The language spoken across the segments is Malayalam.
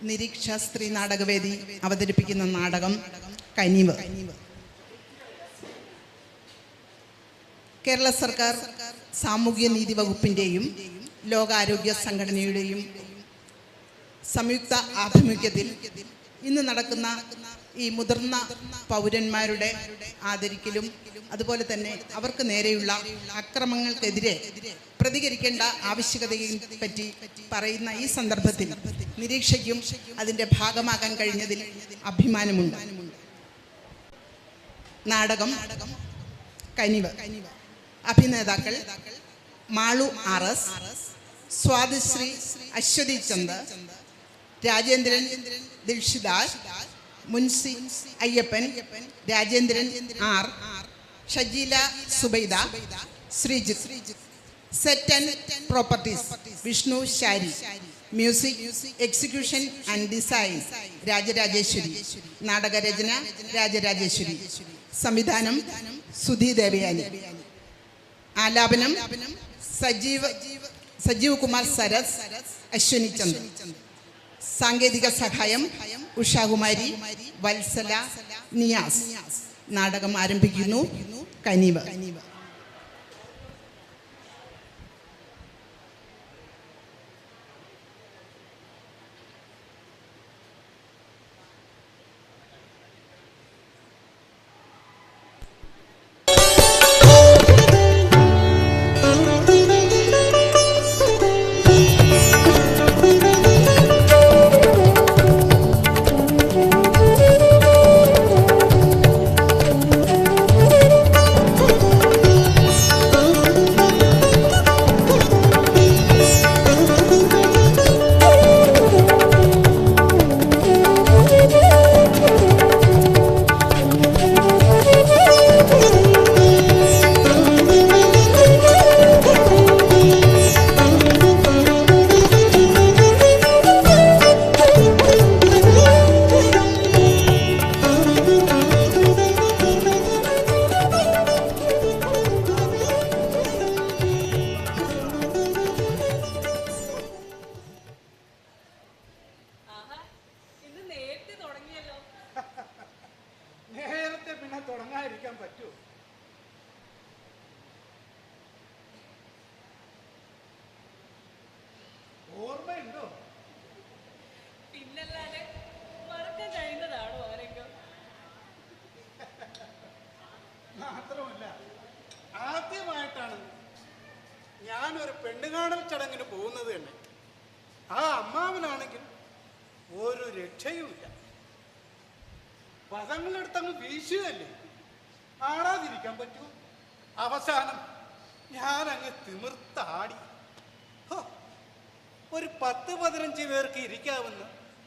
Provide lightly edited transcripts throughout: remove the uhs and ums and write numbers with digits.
നിരീക്ഷ സ്ത്രീ നാടകവേദി അവതരിപ്പിക്കുന്ന നാടകം കനിവ്. കേരള സർക്കാർ സാമൂഹ്യ നീതി വകുപ്പിൻ്റെയും ലോകാരോഗ്യ സംഘടനയുടെയും സംയുക്ത ആഭിമുഖ്യത്തിൽ ഇന്ന് നടക്കുന്ന ഈ മുതിർന്ന പൗരന്മാരുടെ ആദരിക്കലും അതുപോലെ തന്നെ അവർക്ക് നേരെയുള്ള അക്രമങ്ങൾക്കെതിരെ പ്രതികരിക്കേണ്ട ആവശ്യകതയെ പറ്റി പറയുന്ന ഈ സന്ദർഭത്തിൽ നിരീക്ഷയ്ക്കും അതിൻ്റെ ഭാഗമാകാൻ കഴിഞ്ഞതിൽ അഭിമാനമുണ്ട്. നാടകം കനിവ്. അഭിനേതാക്കൾ Malu RS, Swathisree Aswathi Chand, Rajendran Dilshidas, Munsi Ayyappan, Rajendran R, Shajeela Subaida, Sreejith. Set and properties Vishnu Shari. Music, execution and design Rajarajeswari. നാടകരചന രാജരാജേശ്വരി. സംവിധാനം സുധി ദേവയാനി. ആലാപനം സജീവ് കുമാർ സരസ്, അശ്വനി ചന്ദ്. സാങ്കേതിക സഹായം ഉഷാകുമാരി, വത്സല, നിയാസ്. നാടകം ആരംഭിക്കുന്നു. കനിവ്. മാത്രമല്ല, ആദ്യമായിട്ടാണ് ഞാനൊരു പെണ്ണുകാണൽ ചടങ്ങിന് പോകുന്നത് തന്നെ. ആ അമ്മാവനാണെങ്കിൽ ഒരു രക്ഷയുമില്ല. പദങ്ങളെടുത്തങ്ങ് വീശുകയല്ലേ, ആടാതിരിക്കാൻ പറ്റൂ. അവസാനം ഞാനങ്ങ് തിമിർത്താടി. ഒരു 10-15 പേർക്ക് ഇരിക്കാവുന്ന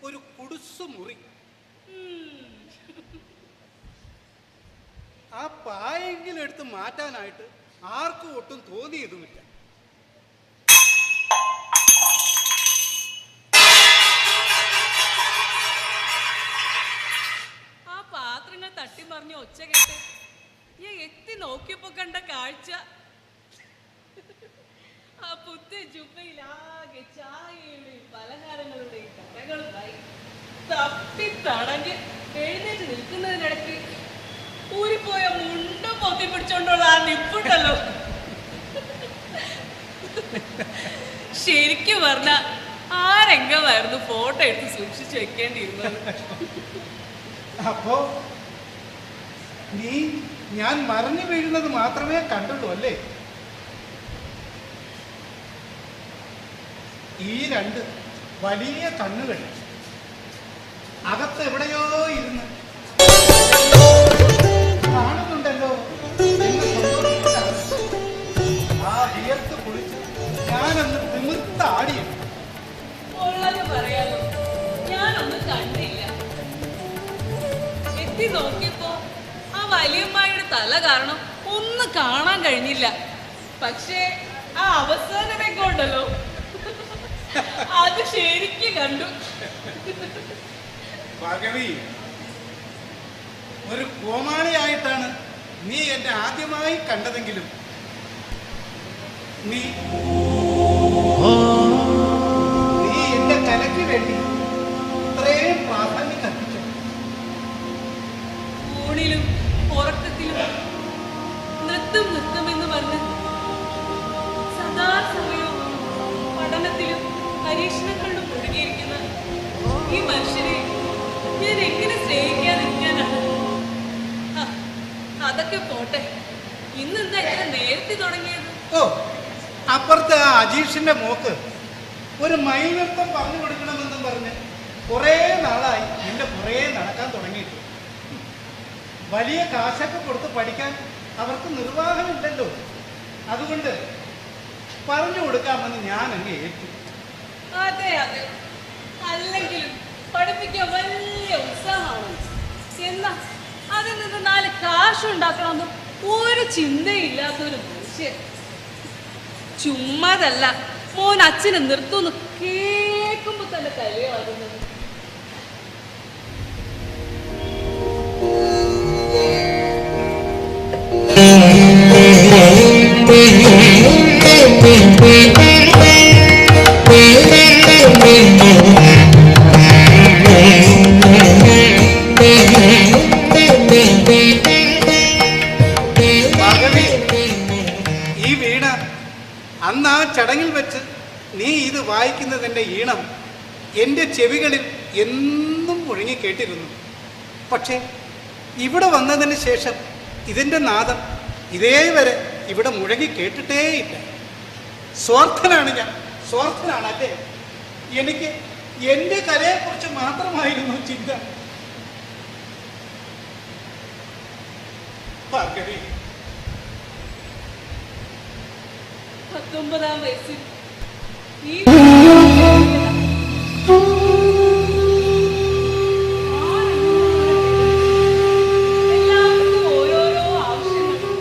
ഒരു കുടുസു മുറി. ആ പായെങ്കിലും എടുത്ത് മാറ്റാനായിട്ട് ആർക്കും ഒട്ടും തോന്നിയതുമില്ല. ആ പാത്രങ്ങൾ തട്ടിമറിഞ്ഞ ഒച്ച കേട്ട് ഞാൻ എത്തി നോക്കിയപ്പോ കണ്ട കാഴ്ച, ആ പുത്തൻ ജുബയിലാകെ ചായയുടെയും പലഹാരങ്ങളുടെയും കഥകളുമായി തപ്പി തടഞ്ഞ് എഴുന്നേറ്റ് നിൽക്കുന്നതിനിടയ്ക്ക് ഊരിപ്പോയ മുണ്ടും പൊത്തി പിടിച്ചോണ്ടുള്ള ആ നിപ്പുണ്ടല്ലോ, ശരിക്കും പറഞ്ഞ ആ രംഗമായിരുന്നു ഫോട്ടോ എടുത്ത് സൂക്ഷിച്ചു വെക്കേണ്ടിയിരുന്നത്. അപ്പോ നീ ഞാൻ മറിഞ്ഞു വീഴുന്നത് മാത്രമേ കണ്ടുള്ളൂ അല്ലേ? ഈ 2 വലിയ കണ്ണുകൾ അകത്തെവിടെയോ ഇരുന്ന് കാണുന്നുണ്ടല്ലോ. ആ വിയർത്ത് കുളിച്ച് ഞാനന്ന് തിമിർത്താടി. പറയാലോ, ഞാനൊന്നും കണ്ടില്ല. എത്തി നോക്കിയപ്പോ ആ വലിയമ്മായിയുടെ തല കാരണം ഒന്നും കാണാൻ കഴിഞ്ഞില്ല. പക്ഷേ ആ അവസാനമേ കൊണ്ടല്ലോ, അത് ശരിക്കും കണ്ടു. ഭഗവി, ഒരു കോമാളിയായിട്ടാണ് നീ എന്നെ ആദ്യമായി കണ്ടതെങ്കിലും നീ എന്റെ കലയ്ക്ക് വേണ്ടി അത്രയും പ്രാധാന്യം കൽപ്പിച്ചു. ഊണിലും ഉറക്കത്തിലും നൃത്തം നൃത്തമെന്ന് പറഞ്ഞ് സദാസമയവും പഠനത്തിലും പരീക്ഷണങ്ങളിലും മുഴുകിയിരിക്കുന്ന ഈ മനുഷ്യരെ ഞാൻ എങ്ങനെ സ്നേഹിക്കാതിരിക്കാനാണ്? അതൊക്കെ പോട്ടെ, ഇന്നെന്താ ഇത്ര നേരത്തെ തുടങ്ങിയത്? ഓ, അപ്പുറത്തെ ആ അജീഷിന്റെ മോക്ക് ഒരു മയിൽ നൃത്തം പറഞ്ഞു കൊടുക്കണമെന്നും പറഞ്ഞ് കുറേ നാളായി നിന്റെ കുറേ നടക്കാൻ തുടങ്ങിയിട്ട്. വലിയ കാശൊക്കെ കൊടുത്ത് പഠിക്കാൻ അവർക്ക് നിർവാഹമില്ലല്ലോ. അതുകൊണ്ട് പറഞ്ഞു കൊടുക്കാമെന്ന് ഞാൻ അങ്ങ് ഏറ്റു. അതെ അതെ, അല്ലെങ്കിലും പഠിപ്പിക്കാൻ വലിയ ഉത്സാഹമാണ്. എന്നാ അതിൽ നിന്ന് 4 കാശുണ്ടാക്കണമെന്നും ഒരു ചിന്തയില്ലാത്തൊരു മനുഷ്യൻ. ചുമ്മാതല്ല മോൻ അച്ഛന് നിർത്തുന്നു കേൾക്കുമ്പോ തന്നെ കലിയാകുന്നത്. ഈ വീണ അന്ന് ആ ചടങ്ങിൽ വെച്ച് നീ ഇത് വായിക്കുന്നതിൻ്റെ ഈണം എൻ്റെ ചെവികളിൽ എന്നും മുഴങ്ങി കേട്ടിരുന്നു. പക്ഷേ ഇവിടെ വന്നതിന് ശേഷം ഇതിൻ്റെ നാദം ഇതേവരെ ഇവിടെ മുഴങ്ങി കേട്ടിട്ടേയില്ല. സ്വാർത്ഥനാണ് ഞാൻ, സ്വാർത്ഥനാണ് അല്ലേ? എനിക്ക് എൻ്റെ കലയെക്കുറിച്ച് മാത്രമായിരുന്നു ചിന്ത. ഭാർഗവി, 19-ാം വയസ്സിൽ ഈ എല്ലാവർക്കും ഓരോരോ ആവശ്യങ്ങൾ.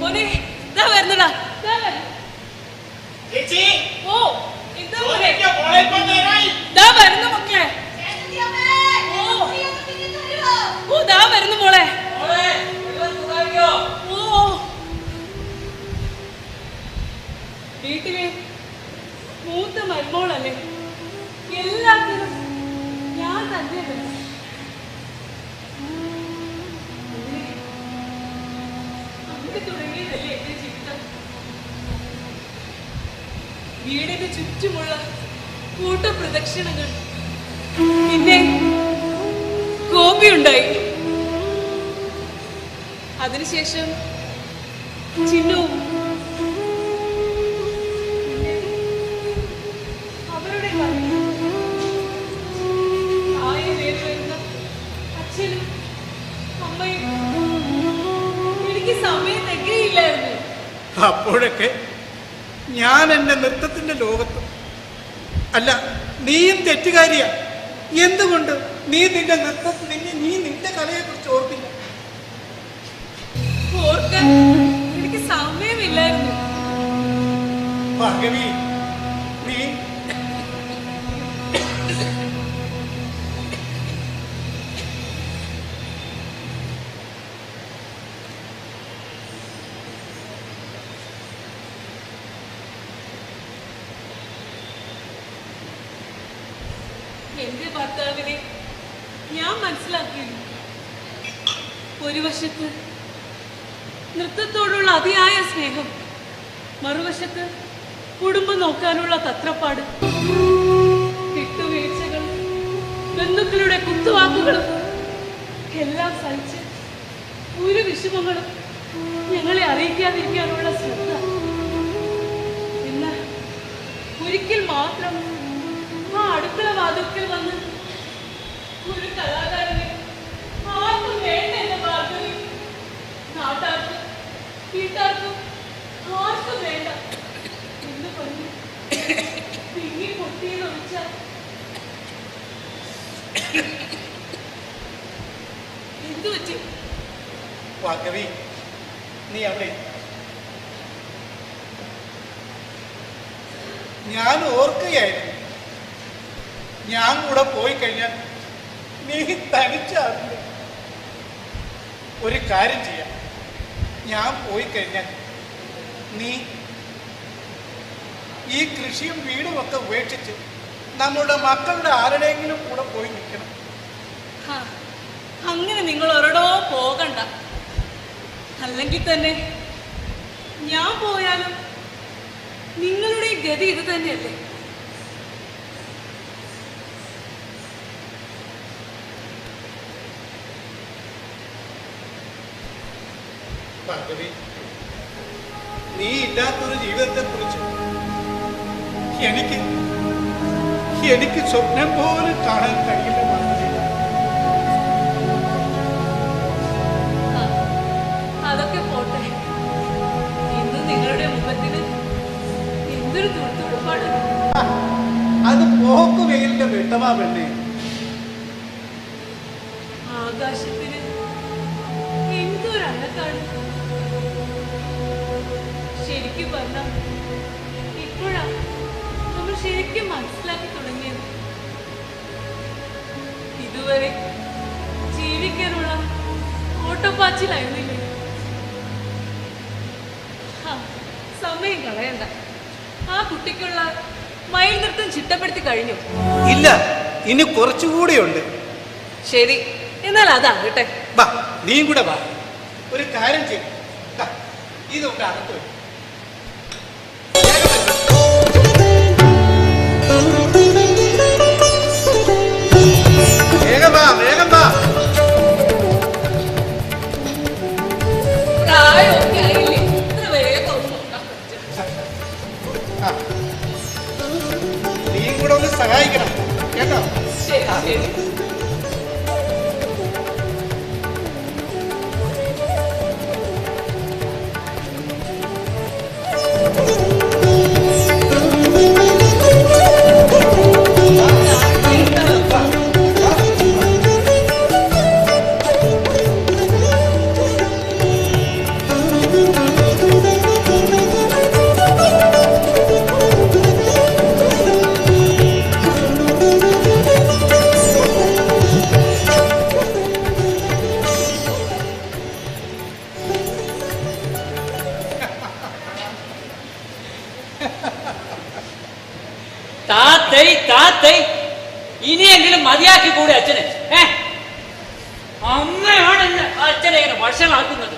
മോനെ ദാ വരുന്നടാ, ദാ വരുന്നു. ഓ ഇതാ മോനെ, ദാ വരുന്നു മക്കളെ. ഓ ദാ വരുന്നു മോളെ. ഓ വീട്ടിലെ മൂത്ത മരുമോളല്ലേ, എല്ലാത്തിനും ഞാൻ തന്നെ വേണം. അങ്ങനെ തുടങ്ങിയതല്ലേ എന്റെ ജീവിതം. വീടിന് ചുറ്റുമുള്ള കൂട്ടപ്രദക്ഷിണങ്ങൾ, പിന്നെ ഗോപിയുണ്ടായി. അതിനുശേഷം ചിന്നവും അവരുടെ അച്ഛനും അമ്മയും. എനിക്ക് സമയം തികയില്ലായിരുന്നു. അപ്പോഴൊക്കെ ഞാൻ എൻ്റെ നൃത്തത്തിൻ്റെ ലോകത്ത്. അല്ല, നീയും തെറ്റുകാരിയാ. എന്തുകൊണ്ട് നീ നിന്റെ നിന്റെ കലയെക്കുറിച്ച് ഓർത്തില്ല? ഓർക്കാൻ എനിക്ക് സമയമില്ലായിരുന്നു. ഭാർഗവി, നീ എന്റെ ഭർത്താവിനെ ഞാൻ മനസ്സിലാക്കിയിരുന്നു. ഒരു വശത്ത് നൃത്തത്തോടുള്ള അതിയായ സ്നേഹം, മറുവശത്ത് കുടുംബം നോക്കാനുള്ള തത്രപ്പാട്, വിട്ടുവീഴ്ചകൾ, ബന്ധുക്കളുടെ കുത്തുവാക്കുകളും എല്ലാം സഹിച്ച് ഒരു വിഷമങ്ങളും ഞങ്ങളെ അറിയിക്കാതിരിക്കാനുള്ള ശ്രദ്ധ. എന്നാൽ ഒരിക്കൽ മാത്രം ആ അടുക്കള വാതിൽക്കൽ വന്ന് ഒരു കലാകാരനെ ആർക്കും വേണ്ട എന്ന ഭാർഗവി, നാട്ടാർക്കും വീട്ടാർക്കും ആർക്കും വേണ്ട എന്ന് പറഞ്ഞ് തിങ്ങി പൊട്ടിയെന്നൊഴിച്ചാൽ എന്തു പറ്റി? ഭാർഗവി, നീ അവിടെ. ഞാൻ ഓർക്കുകയായിരുന്നു, ഞാൻ കൂടെ പോയി കഴിഞ്ഞാൽ നീ തനിച്ചാവില്ല. ഒരു കാര്യം ചെയ്യാം, ഞാൻ പോയി കഴിഞ്ഞാൽ നീ ഈ കൃഷിയും വീടുമൊക്കെ ഉപേക്ഷിച്ച് നമ്മുടെ മക്കളുടെ ആരുടെയെങ്കിലും കൂടെ പോയി നിൽക്കണം. ഹാ, അങ്ങനെ നിങ്ങൾ ഒരിടോ പോകണ്ട. അല്ലെങ്കിൽ തന്നെ ഞാൻ പോയാലും നിങ്ങളുടെ ഈ ഗതി ഇത് തന്നെയല്ലേ? ഭാർഗവി, നീ ഇല്ലാത്തൊരു ജീവിതത്തെ കുറിച്ച് എനിക്ക് സ്വപ്നം പോലും കാണാൻ കഴിയില്ല ഭാർഗവി. അതൊക്കെ പോട്ടെ. ഇന്ന് നിങ്ങളുടെ മുഖത്തിന് എന്തൊരു തുടുത്തുടുപ്പാണ്. അത് പോക്ക് വെയിലിന്റെ വെട്ടമാ പെണ്ണേ. ആകാശത്തിന് എന്തൊരഴകാണ്. ശരിക്കും പറഞ്ഞാൽ ഇപ്പോഴാ നമ്മൾ ശരിക്കും മനസ്സിലാക്കി തുടങ്ങിയത്. ഇതുവരെ ജീവിക്കാനുള്ള ഓട്ടപ്പാച്ചിലായിരുന്നില്ലേ? സമയം കളയണ്ട. ആ കുട്ടിക്കുള്ള മയിൽ നൃത്തം ചിട്ടപ്പെടുത്തി കഴിഞ്ഞു. ഇല്ല, ഇനി കുറച്ചുകൂടിയുണ്ട്. ശരി, എന്നാൽ അതാകട്ടെ. വാ, നീയും കൂടെ വാ. ഒരു കാര്യം ചെയ്യും, ഇതൊക്കെ അകത്ത് വരും. വേഗം വാ, വേഗം വാ. പ്രായമൊക്കെ ആയില്ലേ, ഇത്ര വേഗം നീയും കൂടെ ഒന്ന് സഹായിക്കണം കേട്ടോ. ശരി ശരി. ഇനിയെങ്കിലും മതിയാക്കി കൂടെ അച്ഛനെ. അമ്മയാണ് അച്ഛനെ ഇങ്ങനെ വഷളാക്കുന്നത്.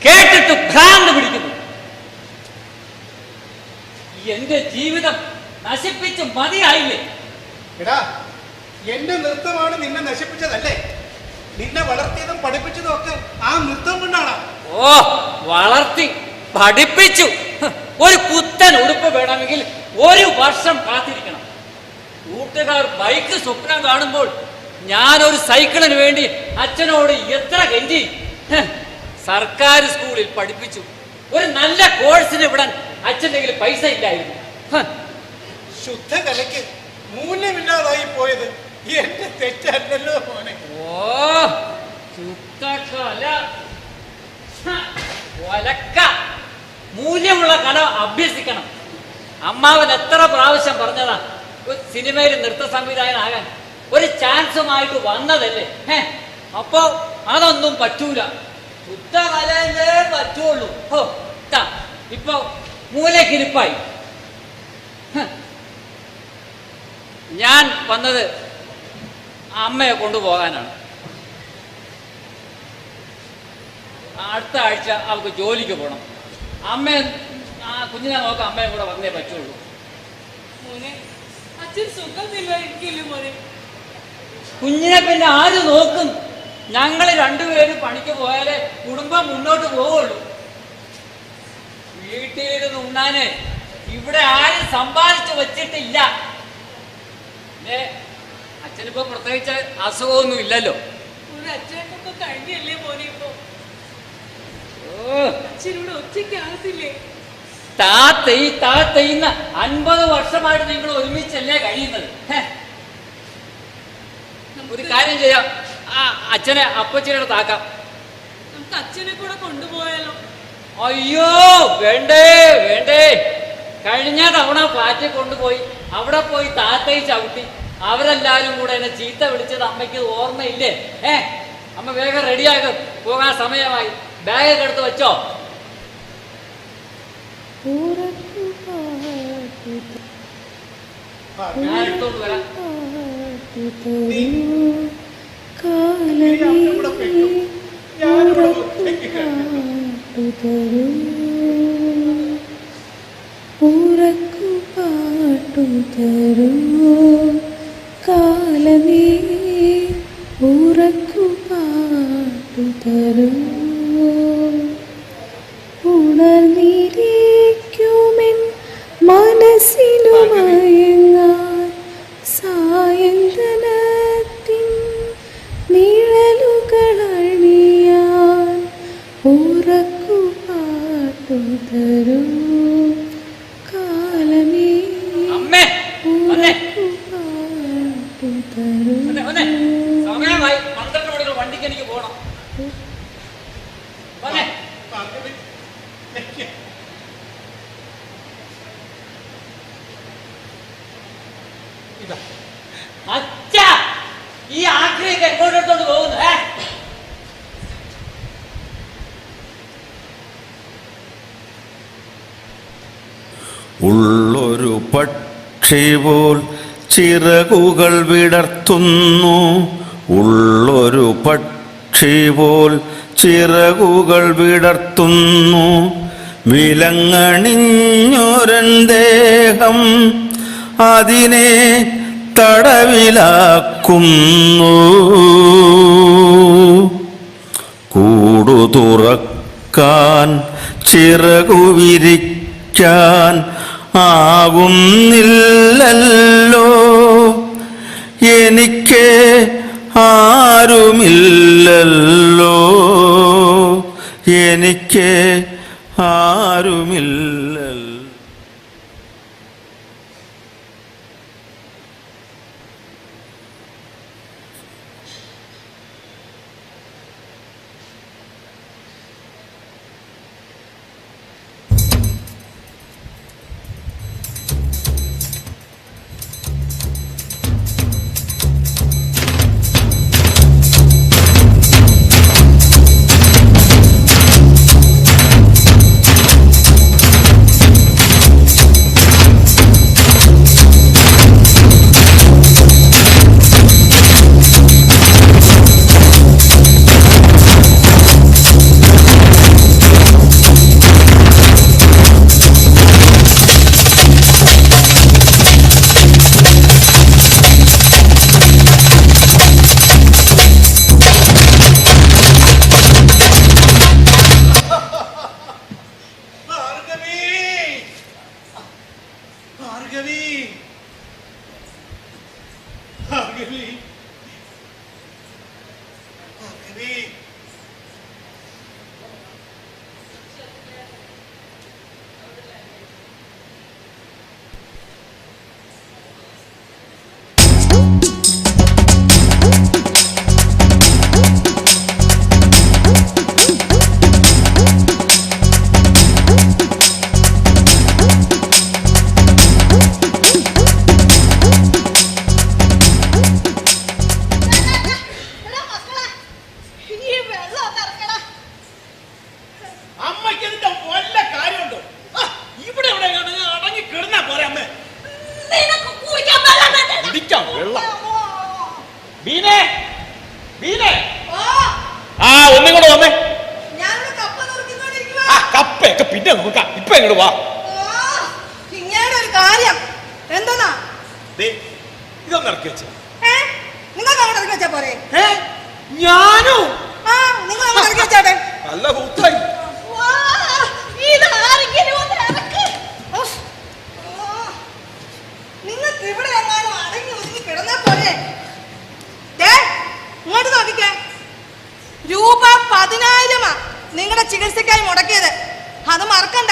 കേട്ടിട്ട് ഭ്രാന്ത് പിടിക്കുന്നു. എന്റെ ജീവിതം നശിപ്പിച്ച് മതിയായില്ലേ? എടാ, എന്റെ നൃത്തമാണ് നിന്നെ നശിപ്പിച്ചതല്ലേ? നിന്നെ വളർത്തിയതും പഠിപ്പിച്ചതും ഒക്കെ ആ നൃത്തം കൊണ്ടാണ്. ഓ, വളർത്തി പഠിപ്പിച്ചു. ഒരു പുത്തൻ ഉടുപ്പ് വേണമെങ്കിൽ 1 വർഷം കാത്തിരിക്കണം. കൂട്ടുകാർ ബൈക്ക് സ്വപ്നം കാണുമ്പോൾ ഞാനൊരു സൈക്കിളിന് വേണ്ടി അച്ഛനോട് എത്ര കെഞ്ചി. സർക്കാർ സ്കൂളിൽ പഠിപ്പിച്ചു. ഒരു നല്ല കോഴ്സിന് വിടാൻ അച്ഛൻ്റെ കയ്യിൽ പൈസ ഇല്ലായിരുന്നു. ശുദ്ധകലയ്ക്ക് മൂല്യമില്ലാതായി പോയത് എന്റെ തെറ്റല്ലല്ലോ മോനെ. ഓ, ശുദ്ധകല ഒലക്ക. മൂല്യമുള്ള കല അഭ്യസിക്കണം. അമ്മാവൻ എത്ര പ്രാവശ്യം പറഞ്ഞതാ ഒരു സിനിമയിൽ നൃത്ത സംവിധായകനാകാൻ. ഒരു ചാൻസുമായിട്ട് വന്നതല്ലേ. അപ്പോ അതൊന്നും പറ്റൂല. ശുദ്ധകലയിലേ പറ്റുള്ളൂ. ഇപ്പൊ മൂലക്കിരിപ്പായി. ഞാൻ വന്നത് അമ്മയെ കൊണ്ടുപോകാനാണ്. അടുത്ത ആഴ്ച അവൾക്ക് ജോലിക്ക് പോകണം. അമ്മയെ കുഞ്ഞിനെ നോക്കാം. അമ്മയെ കൂടെ വന്നേ പറ്റുള്ളൂ. അച്ഛൻ സുഖമില്ലായിരിക്കില്ലേ മോനെ? കുഞ്ഞിനെ പിന്നെ ആര് നോക്കും? ഞങ്ങൾ രണ്ടുപേരും പണിക്ക് പോയാലേ കുടുംബം മുന്നോട്ട് പോവുള്ളൂ. വീട്ടിലിരുന്ന് ഉണ്ണാന് ഇവിടെ ആരും സമ്പാദിച്ചു വച്ചിട്ടില്ല. അച്ഛനിപ്പോ പ്രത്യേകിച്ച് അസുഖമൊന്നും ഇല്ലല്ലോ. ഒരു അച്ഛനൊക്കെ കഴിഞ്ഞല്ലേ മോനെ? ഇപ്പൊ അച്ഛനോട് ഒറ്റയ്ക്കാകത്തില്ലേ? താത്തയിന്ന് 50 വർഷമായിട്ട് നിങ്ങൾ ഒരുമിച്ചല്ലേ കഴിയുന്നത്. ഒരു കാര്യം ചെയ്യാം, അച്ഛനെ അപ്പച്ചിയുടെ താക്കാം. നമുക്ക് അച്ഛനെ കൂടെ കൊണ്ടുപോയാലോ? അയ്യോ, വേണ്ടേ വേണ്ടേ. കഴിഞ്ഞ തവണ ഫ്ലാറ്റിൽ കൊണ്ടുപോയി അവിടെ പോയി താത്തയി ചവിട്ടി അവരെല്ലാരും കൂടെ എന്നെ ചീത്ത വിളിച്ചത് അമ്മയ്ക്ക് ഓർമ്മയില്ലേ? അമ്മ വേഗം റെഡിയാകും, പോകാൻ സമയമായി. ബാഗൊക്കെ എടുത്ത് വെച്ചോ. ഞാൻ എടുത്തോണ്ട് വരാം. ഇവിടെ പെട്ടു. ഞാനിവിടെ ഒറ്റയ്ക്ക് കിടക്കുന്നു. ഊറക്കു പാട്ടു തരൂ കാലമേ, ഊറക്കു പാട്ടു തരൂ. ഉണർന്നിരിക്കുമെൻ മനസ്സിനു മയങ്ങാൻ സായന്തനത്തിൻ നിഴലുകളണിയാൻ ഊറക്കു പാട്ടു തരൂ കാലമേ, അമ്മേ, വന്നേ. ഊറക്കു പാട്ടു തരൂ. വന്നേ, വന്നേ. സമയമായി. 12 മണിക്ക് വണ്ടിക്ക് എനിക്ക് പോകണം. വന്നേ. ഭാർഗവി, ഇതാ അച്ഛാ, ഈ ആക്രിയൊക്കെ എങ്ങോട്ട് എടുത്തോണ്ട് പോകുന്നു? ഉള്ളൊരു പക്ഷി പോൽ ചിറകുകൾ വിടർത്തുന്നു, ഉള്ളൊരു പക്ഷി പോൽ ചിറകുകൾ വിടർത്തുന്നു. വിലങ്ങണിഞ്ഞൊരൻ ദേഹം അതിനെ തടവിലാക്കുന്നു. കൂടു തുറക്കാൻ ചിറകു വിരിക്കാൻ ആകുന്നില്ലല്ലോ, എനിക്ക് ആരുമില്ലല്ലോ, എനിക്ക് ആരുമില്ലല്ലോ. നിങ്ങളുടെ ചികിത്സക്കായി മുടക്കിയത് അത് മറക്കണ്ട.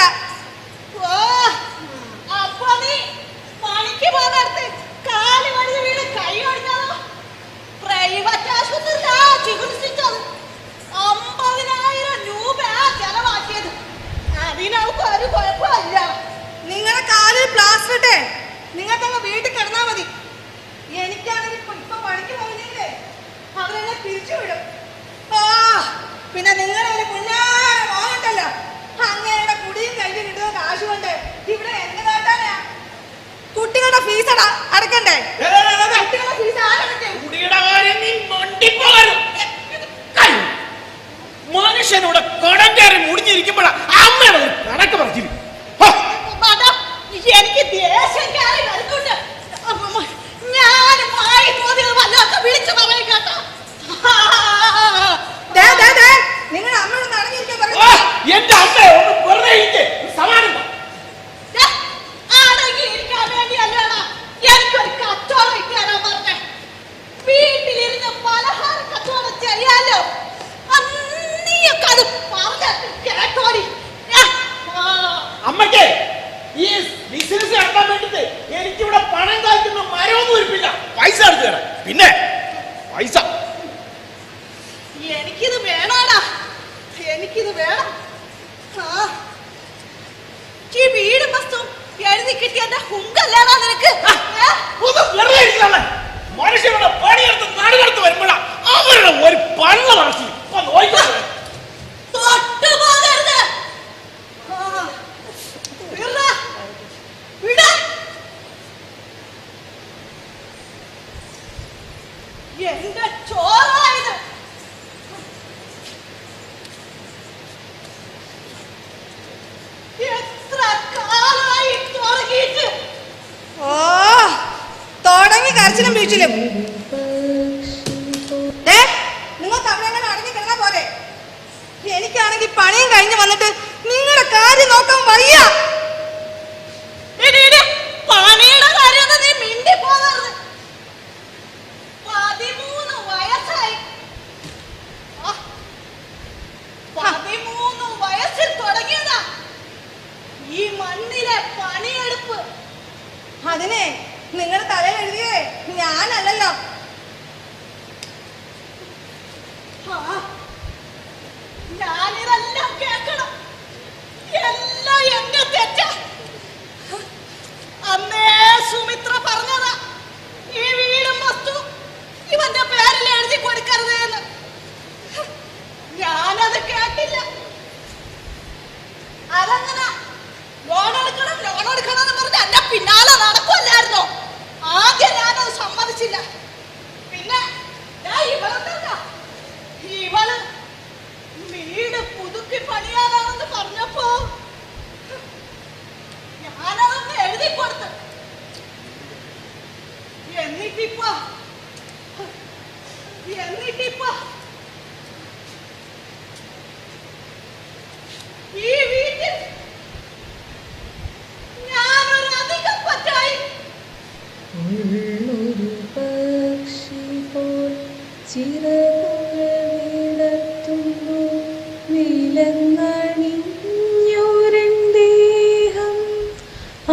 ചികിത്സിച്ചത് 50,000 രൂപ ചെലവാക്കിയത്. അതിനവർക്ക് ഒരു കുഴപ്പമില്ല. നിങ്ങളുടെ കാലിൽ പ്ലാസ്റ്റർ ഇട്ടേ നിങ്ങൾക്കങ്ങ് വീട്ടിൽ കിടന്നാ മതി. എനിക്കാണെങ്കിൽ ഇപ്പൊ പണിക്ക് പോയില്ലേ അവരെന്നെ പിരിച്ചുവിടും. പിന്നെ നിങ്ങളുടെ കുഞ്ഞാണ്ടല്ലോ അങ്ങയുടെ കുടിയും കഴിഞ്ഞ് കിട്ടുന്ന കാശ് കൊണ്ട് ഇവിടെ എന്ത് കാട്ടാനാ? കുട്ടികളുടെ ഫീസ് നിങ്ങൾ അടക്കണ്ടേ? കുട്ടികളുടെ ഫീസ് ആരടയ്ക്കും? മനുഷ്യനോട് കടം കയറി മുടിഞ്ഞിരിക്കുമ്പോഴാ അമ്മയുടെ കണക്ക് പറഞ്ഞിരിക്കും. എനിക്ക് ദേഷ്യം കയറി വരുന്നുണ്ട്. ഞാൻ മായി തോന്നിയത് വല്ലാത്ത വിളിച്ചു പറയും കേട്ടോ. നിങ്ങൾ അമ്മയോട് അടങ്ങിയിരിക്കാൻ പറയുന്നു. എന്റെ അമ്മയെ ഒന്ന് വെറുതെ ഇരിക്കെ, സമാനം അടങ്ങിയിരിക്കാൻ വേണ്ടിയല്ലാണ് എനിക്കൊരു കച്ചവടം ഇട്ടാണോ പറഞ്ഞേ. വീട്ടിലിരുന്ന് പലഹാര കച്ചവടം ചെയ്യാലോ. നീയൊക്കെ അത് പറഞ്ഞിട്ട് കേട്ടോടി. അമ്മയ്ക്ക് ഈ ബിസിനസ് നടത്താൻ വേണ്ടിട്ട് എനിക്കിവിടെ പണം കായ്ക്കുന്ന മരമൊന്നും ഇരിപ്പില്ല. പൈസ എടുത്തു തരാം. പിന്നെ പൈസ എനിക്കിത് വേണോടാ, എനിക്കിത് വേണം. ഈ വീടും വസ്തുവും എഴുതി കിട്ടിയ എന്റെ ഹുങ്കല്ലേടാ നിനക്ക്? ഒന്ന് വെറുതെ ഇരിക്കണ മനുഷ്യരുടെ പണിയെടുത്ത് നടുകടുത്ത് വരുമ്പോഴാ അവരുടെ ഒരു പള്ള വളർത്തി തൊട്ടുപോകരുത്. എന്റെ ചോറായത്. എത്ര കാലമായി തുടങ്ങിയിട്ട്. തുടങ്ങി കരച്ചിലും വീഴ്ചയിലും. നിങ്ങൾക്ക് അവിടെ എങ്ങനെ അടങ്ങി കിടന്നാ പോരെ? എനിക്കാണെങ്കിൽ പണിയും കഴിഞ്ഞ് വന്നിട്ട് നിങ്ങളുടെ കാര്യം നോക്കാൻ വയ്യ. പണിയുടെ കാര്യം നീ മിണ്ടി പോകരുത്. 13 വയസ്സായി. 13 വയസ്സിൽ തുടങ്ങിയതാ ഈ മണ്ണിലെ പണിയെടുപ്പ്. അതിനെ നിങ്ങൾ തലയിൽ എഴുതിയേ ഞാനല്ലല്ലോ. ഞാനിതെല്ലാം കേൾക്കണം. എല്ലാം എന്റെ തെറ്റാ. അന്നേ സുമിത്ര പറഞ്ഞതാ ഈ വീടും വസ്തു ഇവന്റെ പേരിൽ എഴുതി കൊടുക്കരുത് എന്ന്. ഞാനത് കേട്ടില്ല. അതങ്ങനെ ലോൺ എടുക്കണം എന്ന് പറഞ്ഞ് എന്റെ പിന്നാലെ നടക്കുമല്ലായിരുന്നോ? ആദ്യം ഞാനത് സമ്മതിച്ചില്ല. പിന്നെ ഇവള് വീട് പുതുക്കി പണിയാനാണെന്ന് പറഞ്ഞപ്പോ ഞാനതൊന്ന് എഴുതി കൊടുത്തു. എന്നിട്ടിപ്പോ ഈ വീട്ടിൽ ഞാനൊരു അധികം പറ്റായി. ഉള്ളൊരു പക്ഷി പോൽ ചിറകുകളെത്തുന്നു വിലങ്ങണിഞ്ഞൊരന്തേഹം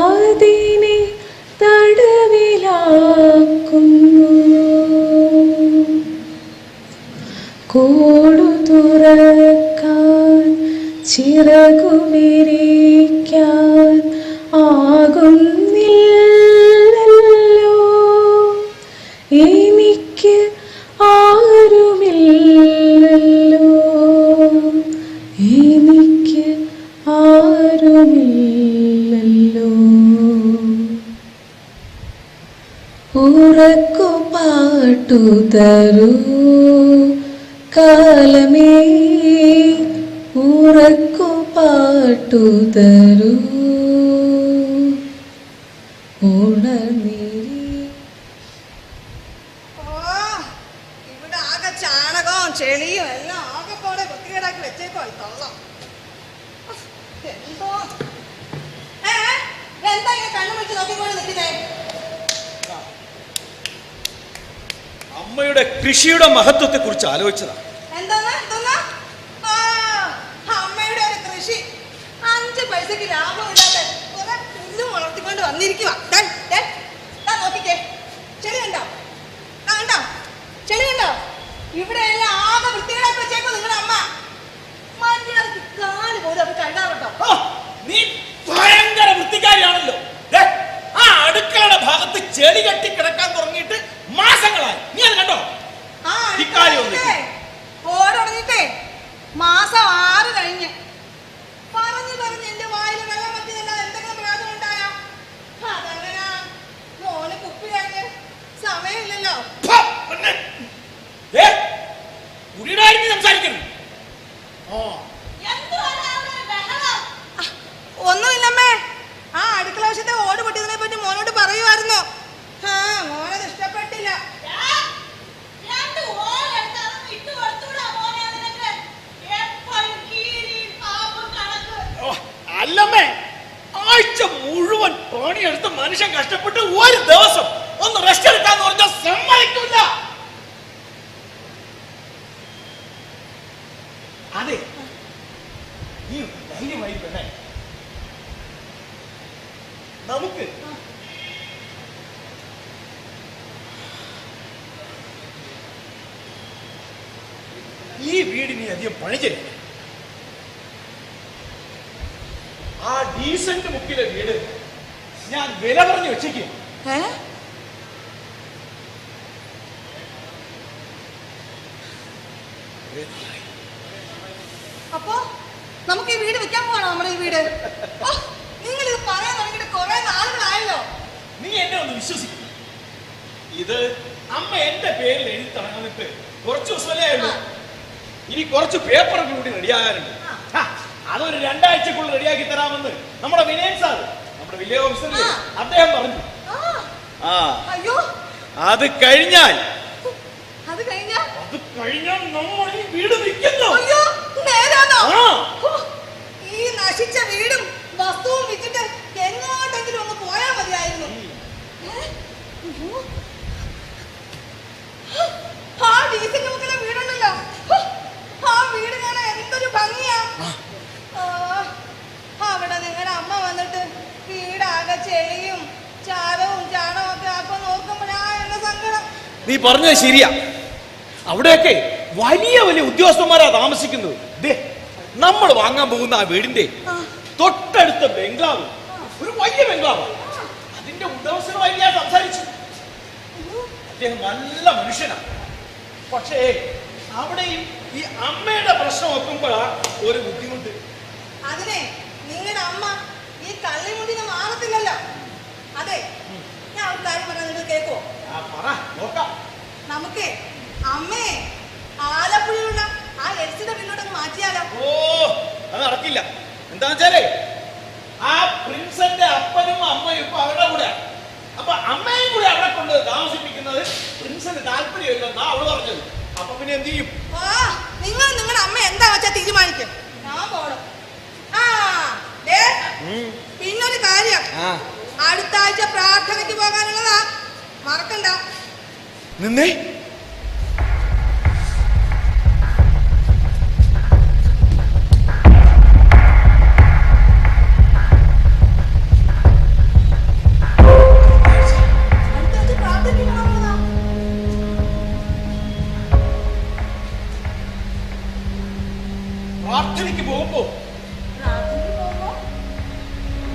അതിനെ തടവിലാക്കുന്നു. കൂടു തുറക്കാൻ ചിറകു വിരിക്കാൻ ആകുന്നില്ലല്ലോ. എനിക്ക് ആരുമില്ലല്ലോ, എനിക്ക് ആരുമില്ലല്ലോ. ഉറക്കു പാട്ടു തരൂ കാലമേ, ഉറക്കു പാട്ടു തരൂ ഉണർന്നിരി. ഇവിടെ ആകെ ചാണകവും ചെളിയും എല്ലാം ആകെ പോലെ വൃത്തികേടാക്കി വെച്ചേക്കോ തൊള്ളം. എന്തോ എന്താ ഇങ്ങനെ കണ്ണു വെച്ച് നോക്കിക്കൊണ്ട് നിൽക്കുന്നേ? അമ്മയുടെ കൃഷിയുടെ മഹത്വത്തെ കുറിച്ച് ആലോചിച്ചതാണ്. അമ്മയുടെ ഒരു കൃഷി 5 പൈസക്ക് ലാഭമില്ലാതെ കുറെ പുല്ല് വളർത്തിക്കൊണ്ട് വന്നിരിക്കുക. നോക്കിക്കേ, ചെളി കണ്ടോ? കണ്ടോ ചെളി കണ്ടോ? ഇവിടെ എല്ലാം ആകെ വൃത്തികേടാക്കി വെച്ചേക്കോ നിങ്ങളുടെ അമ്മ. മര്യാദക്ക് കാല് പോലും അത് കഴുകാറുണ്ടോ? നീ ഭയങ്കര വൃത്തിക്കാരിയാണല്ലോ. ആ അടുക്കളയുടെ ഭാഗത്ത് ചെളി കെട്ടി കിടക്കാൻ തുടങ്ങിയിട്ട് മാസങ്ങളായി. നീ അത് കണ്ടോ? ഓടൊടങ്ങിട്ടേ മാസം 6 കഴിഞ്ഞ്. പറഞ്ഞു എന്റെ വായിൽ വെള്ളം വറ്റിയതല്ലാതെ എന്തെങ്കിലും പ്രയോജനം ഉണ്ടായോ? അതെങ്ങനാ? മോന് പറ്റില്ലല്ലോ. സംസാരിക്കണം. ഒന്നുമില്ലമ്മേ, ആ അടുക്കള വശത്തെ ഓട് പൊട്ടിയതിനെ പറ്റി മോനോട് പറയുമായിരുന്നു. മോനത് ഇഷ്ടപ്പെട്ടില്ല. അല്ലമ്മേ, ആഴ്ച മുഴുവൻ പണിയെടുത്ത് മനുഷ്യൻ കഷ്ടപ്പെട്ട് ഒരു ദിവസം ഒന്ന് റെസ്റ്റ് എടുക്കാന്ന് പറഞ്ഞാൽ സമ്മതിക്കില്ല. അതെ, നീ ധൈര്യമായി പെണ്ണേ, നമുക്ക് ഈ വീടിന് അധികം പണി ചെയ്യില്ല. ആ ഡീസന്റ് മുക്കിലെ വീട് ഞാൻ വില പറഞ്ഞു വെച്ചേക്കും. അപ്പോ നമുക്ക് ഈ വീട് വെക്കാൻ പോകണോ? നമ്മുടെ ഈ വീട് നിങ്ങൾ ഇത് പറയാൻ തുടങ്ങിയിട്ട് കുറെ നാളുകളായല്ലോ. നീ എന്നെ ഒന്ന് വിശ്വസിക്കും. ഇത് അമ്മ എന്റെ പേരിൽ എഴുതി തുടങ്ങുന്നിട്ട് കുറച്ച് ദിവസമല്ലേ ഉള്ളൂ. ഇനി കുറച്ച് പേപ്പറൊക്കെ കൂടി റെഡിയാകാനുണ്ട്. അതൊരു 2 ആഴ്ചക്കുള്ളിൽ റെഡിയാക്കി തരാമെന്ന് നമ്മുടെ വിനയൻ സാർ, നമ്മുടെ വില്ലേജ് ഓഫീസർ, അദ്ദേഹം പറഞ്ഞു. അയ്യോ, അത് കഴിഞ്ഞാൽ നമ്മൾ ഈ വീട് വിൽക്കുന്നു. അയ്യോ, നേരാണോ? ഈ നശിച്ച വീടും വസ്തുവും വിറ്റിട്ട് എങ്ങോട്ടെങ്കിലും ഒന്ന് പോയാൽ മതിയായിരുന്നു. ആ ഡീസന്റ് മുക്കിലെ വീടുണ്ടല്ലോ, ആ വീട് കാണാൻ എന്തൊരു ഭംഗിയാ. അവിടെ നിങ്ങളുടെ അമ്മ വന്നിട്ട് വീടാകെ ചെളിയും ചാരവും ചാണവും ഒക്കെ ആക്കോ നോക്കുമ്പോഴാ എന്ന സങ്കടം. നീ പറഞ്ഞത് ശരിയാ. അവിടെയൊക്കെ വലിയ വലിയ ഉദ്യോഗസ്ഥന്മാരാ താമസിക്കുന്നത്. നമ്മൾ വാങ്ങാൻ പോകുന്ന ആ വീടിന്റെ തൊട്ടടുത്ത ബംഗ്ലാവ് ഒരു വലിയ ബംഗ്ലാവ്. അതിന്റെ ഉദ്യോഗസ്ഥരുമായി ഞാൻ സംസാരിച്ചു. അദ്ദേഹം നല്ല മനുഷ്യനാണ്. പക്ഷേ അവിടെയും ഈ അമ്മയുടെ പ്രശ്നം നോക്കുമ്പോഴാ ഒരു ബുദ്ധിമുട്ട്. അതിനെ നിങ്ങളുടെ അമ്മ ഈ കള്ളിമുണ്ടിന് മാറത്തില്ലല്ലോ. അതെ, ഞാൻ ഒരു കാര്യം പറഞ്ഞാൽ നിങ്ങൾ കേൾക്കോ? നോക്കാം. നമുക്ക് അമ്മയെ ആലപ്പുഴയിലുള്ള ആ എൽസിയുടെ വീട്ടിലോട്ട് മാറ്റിയാലോ? അത് നടക്കില്ല. എന്താന്ന് വെച്ചാലേ ആ പ്രിൻസന്റെ അപ്പനും അമ്മയും ഇപ്പൊ അവരുടെ കൂടെ. അപ്പൊ അമ്മയും കൂടെ അവിടെ കൊണ്ട് താമസിപ്പിക്കുന്നത് പ്രിൻസിന് താല്പര്യമില്ലെന്നാ അവള് പറഞ്ഞത്. അപ്പൊ പിന്നെ എന്ത് ചെയ്യും? നിങ്ങൾ നിങ്ങളുടെ അമ്മ എന്താ വെച്ചാ തീരുമാനിക്കും. ഞാൻ പോണം. പിന്നൊരു കാര്യം, അടുത്ത ആഴ്ച പ്രാർത്ഥനയ്ക്ക് പോകാനുള്ളതാ, മറക്കണ്ട. നിന്നേ, പ്രാർത്ഥനയ്ക്ക് പോകുമ്പോ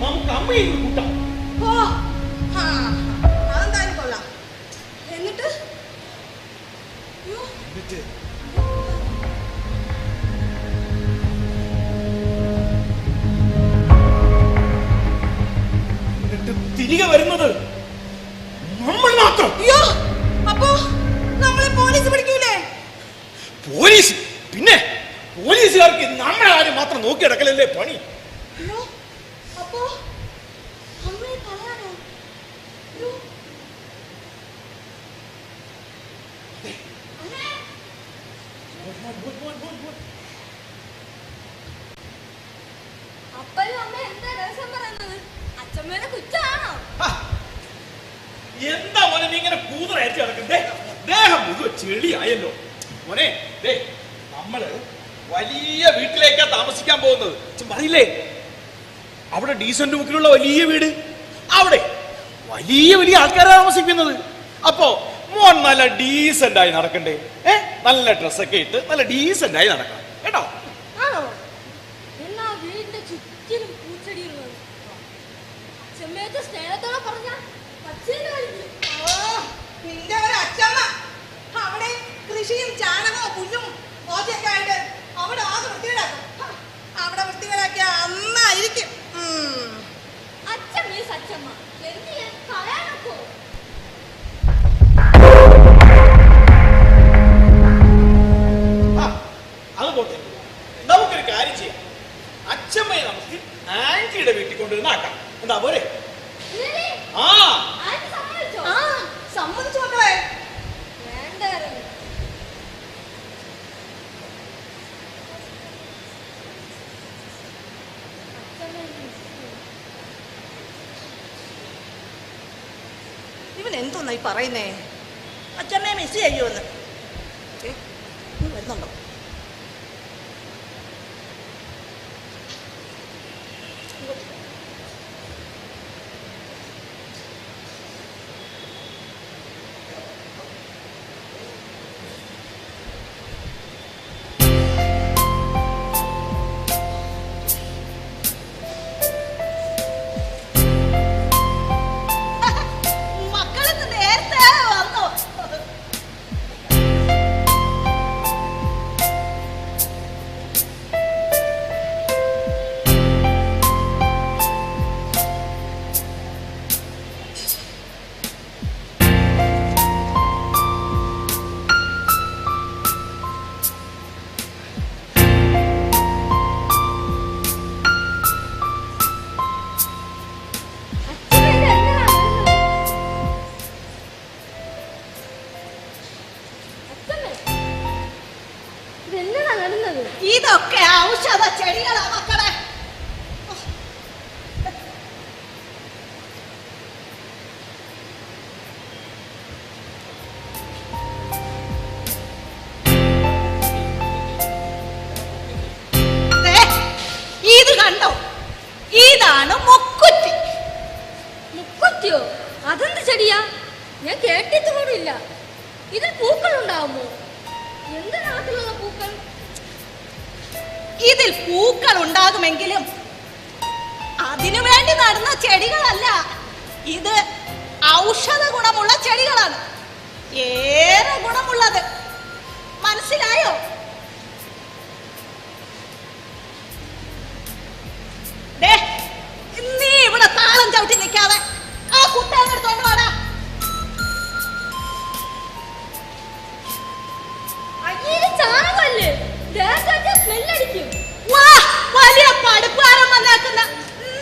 നമുക്ക് അമ്മയെ കൂട്ടാം. അതെന്തായാലും കൊള്ളാം. എന്നിട്ട് തിരികെ വരുന്നത് നമ്മൾ മാത്രം. അപ്പോ നമ്മളെ പോലീസ് പിടിക്കൂലേ? പോലീസ്? പിന്നെ പോലീസുകാർക്ക് നമ്മളെ ആരും മാത്രം നോക്കി നടക്കലല്ലേ പണി. അപ്പോ അമ്മയെ കളയാനോ? അപ്പനും അമ്മ എന്താ രഹസ്യം പറയുന്നത്? അച്ഛമ്മേനെ കുറ്റാണോ? എന്താ മോനെ നീ ഇങ്ങനെ കൂതറയച്ച് കിടക്കണ്ടേ? ദേഹം മുഴുവൻ ചെളിയായല്ലോ മോനെ. നമ്മള് വലിയ വീട്ടിലേക്കാ താമസിക്കാൻ പോകുന്നത്. പറയില്ലേ, അവിടെ ഡീസന്റ് മുക്കിലുള്ള വലിയ വീട്, അവിടെ വലിയ വലിയ ആൾക്കാരാണ് താമസിക്കുന്നത്. അപ്പോ മോൻ നല്ല ഡീസന്റ് ആയി നടക്കണ്ടേ? നല്ല ഡ്രസ്സൊക്കെ ഇട്ട് നല്ല ഡീസന്റ് ആയി നടക്കണം കേട്ടോ. എന്നാ വീടിന്റെ ചുറ്റിലും പൂച്ചെടിയുള്ളത് അച്ഛമ്മേത്ത് സ്നേഹത്തോടെ പറഞ്ഞ നിന്റെ ഒരു അച്ഛമ്മ അവിടെ കൃഷിയും ചാണകവും പുല്ലും ഓച്ചയൊക്കെ ആയിട്ട് അവിടെ ആകെ വൃത്തികേടാക്കും. അവിടെ വൃത്തികേടാക്കിയ അന്നായിരിക്കും. അച്ഛമ്മ അച്ഛമ്മ എന്ത് കളയാനൊക്കോ? ഇവൻ എന്തോന്നായി പറയുന്നേ? അച്ഛമ്മയെ മിസ് ചെയ്യുമെന്ന് വരുന്നുണ്ടോ? ഇതൊക്കെ ഔഷധ ചെടികളാ മക്കളെ. ഇത് കണ്ടോ, ഇതാണ് മുക്കുറ്റി. മുക്കുറ്റിയോ? അതെന്ത് ചെടിയാ? ഞാൻ കേട്ടിട്ട് പോലുമില്ല. ഇതിൽ പൂക്കൾ ഉണ്ടാവുമോ? എന്ത് നാട്ടിലുള്ള പൂക്കൾ? ഇതിൽ പൂക്കൾ ഉണ്ടാകുമെങ്കിലും അതിനു വേണ്ടി നടുന്ന ചെടികളല്ല. ഇത് ഔഷധ ഗുണമുള്ള ചെടികളാണ്, ഏറെ ഗുണമുള്ളത്. മനസ്സിലായോ? നീ ഇവിടെ താളം ചവിട്ടി നിൽക്കാതെ ആ കുട്ടേനെ എടുത്തോണ്ട് വാടാ. ചാണകല്ലേ, സ്മെല്ലടിക്കും. വലിയ പഠിപ്പാരം വന്നേക്കുന്ന